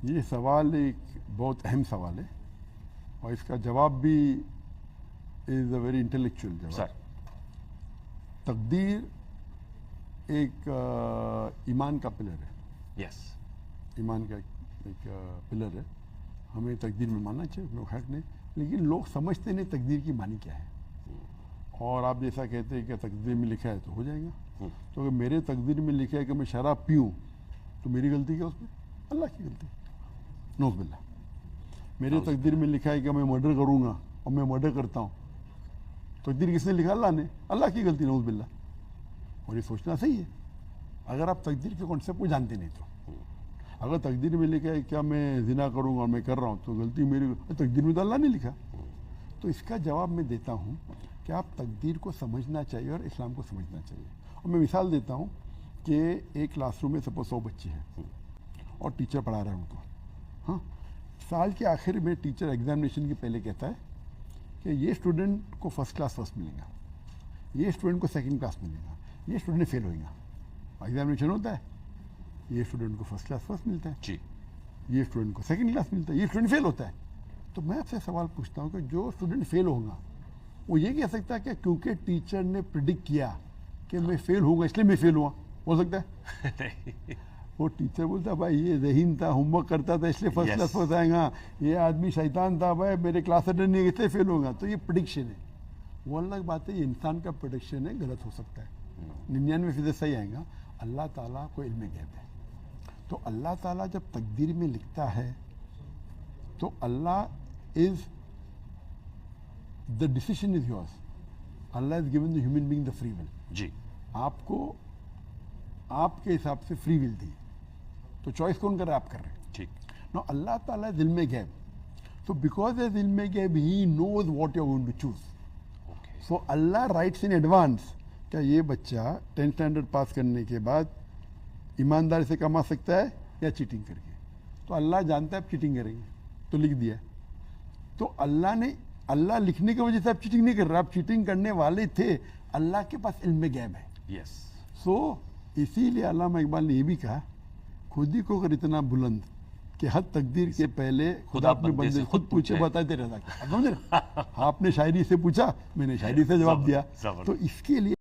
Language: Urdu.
یہ سوال ایک بہت اہم سوال ہے اور اس کا جواب بھی از اے ویری انٹلیکچوئل جواب. سر تقدیر ایک ایمان کا پلر ہے. یس ایمان کا ایک پلر ہے. ہمیں تقدیر میں ماننا چاہیے، اس میں حق نہیں، لیکن لوگ سمجھتے نہیں تقدیر کی معنی کیا ہے. اور آپ جیسا کہتے ہیں کہ تقدیر میں لکھا ہے تو ہو جائے گا. تو اگر میرے تقدیر میں لکھا ہے کہ میں شراب پیوں تو میری غلطی کیا اس میں؟ اللہ کی غلطی، نعوذ باللہ. میرے تقدیر میں لکھا ہے کہ میں مرڈر کروں گا اور میں مرڈر کرتا ہوں، تقدیر کس نے لکھا؟ اللہ نے. اللہ کی غلطی، نعوذ باللہ. اور یہ سوچنا صحیح ہے اگر آپ تقدیر کے کانسیپٹ کو جانتے نہیں تو. اگر تقدیر میں لکھا ہے کیا میں زنا کروں گا اور میں کر رہا ہوں تو غلطی میری، تقدیر میں تو اللہ نے لکھا. تو اس کا جواب میں دیتا ہوں کہ آپ تقدیر کو سمجھنا چاہیے اور اسلام کو سمجھنا چاہیے. اور میں مثال دیتا ہوں کہ ایک کلاس روم میں سپوز 100 بچے ہیں اور ٹیچر پڑھا رہا ہے ان کو. ہاں، سال کے آخر میں ٹیچر ایگزامینیشن کے پہلے کہتا ہے کہ یہ اسٹوڈنٹ کو فرسٹ کلاس فرسٹ ملے گا، یہ اسٹوڈنٹ کو سیکنڈ کلاس ملے گا، یہ اسٹوڈنٹ فیل ہوئے گا. ایگزامینیشن ہوتا ہے، یہ اسٹوڈنٹ کو فرسٹ کلاس فرسٹ ملتا ہے جی، یہ اسٹوڈنٹ کو سیکنڈ کلاس ملتا ہے، یہ اسٹوڈنٹ فیل ہوتا ہے. تو میں آپ سے سوال پوچھتا ہوں کہ جو اسٹوڈنٹ فیل ہوگا وہ یہ کہہ سکتا ہے کہ کیونکہ ٹیچر نے پریڈکٹ کیا کہ میں فیل ہوں گا اس لیے میں فیل ہوا، ہو سکتا ہے؟ وہ ٹیچر بولتا بھائی یہ ذہین تھا، ہوم ورک کرتا تھا اس لیے فرسٹ کلاس فرسٹ آئے گا، یہ آدمی شیطان تھا بھائی میرے کلاس اٹینڈ نہیں اس لیے فیل ہوگا. تو یہ پریڈکشن ہے. وہ الگ بات ہے، یہ انسان کا پریڈکشن ہے، غلط ہو سکتا ہے. 99% صحیح آئے گا. اللہ تعالیٰ کو علم غیب ہے. تو اللہ تعالیٰ جب تقدیر میں لکھتا ہے تو Allah is the decision is yours. Allah is given the human being the free will. جی، آپ کو آپ کے حساب سے فری ول دی، تو چوائس کون کر رہا ہے؟ آپ کر رہے ہیں. ٹھیک. نو اللہ تعالیٰ از علم غیب. So because as علم غیب he knows what you are going to choose. So Allah writes in advance کیا یہ بچہ 10th اسٹینڈرڈ پاس کرنے کے بعد ایمانداری سے کما سکتا ہے یا چیٹنگ کر کے. تو اللہ جانتا ہے آپ چیٹنگ کریں گے تو لکھ دیا. تو اللہ لکھنے کی وجہ سے آپ چیٹنگ نہیں کر رہے، آپ چیٹنگ کرنے والے تھے. اللہ کے پاس علم غیب ہے. یس. سو اسی لیے علامہ اقبال نے یہ بھی کہا خود ہی کو اگر اتنا بلند کہ حد تقدیر کے پہلے خدا اپنے بندے سے خود پوچھے بتاتے رہتا. آپ نے شاعری سے پوچھا، میں نے شاعری سے جواب دیا. تو اس کے لیے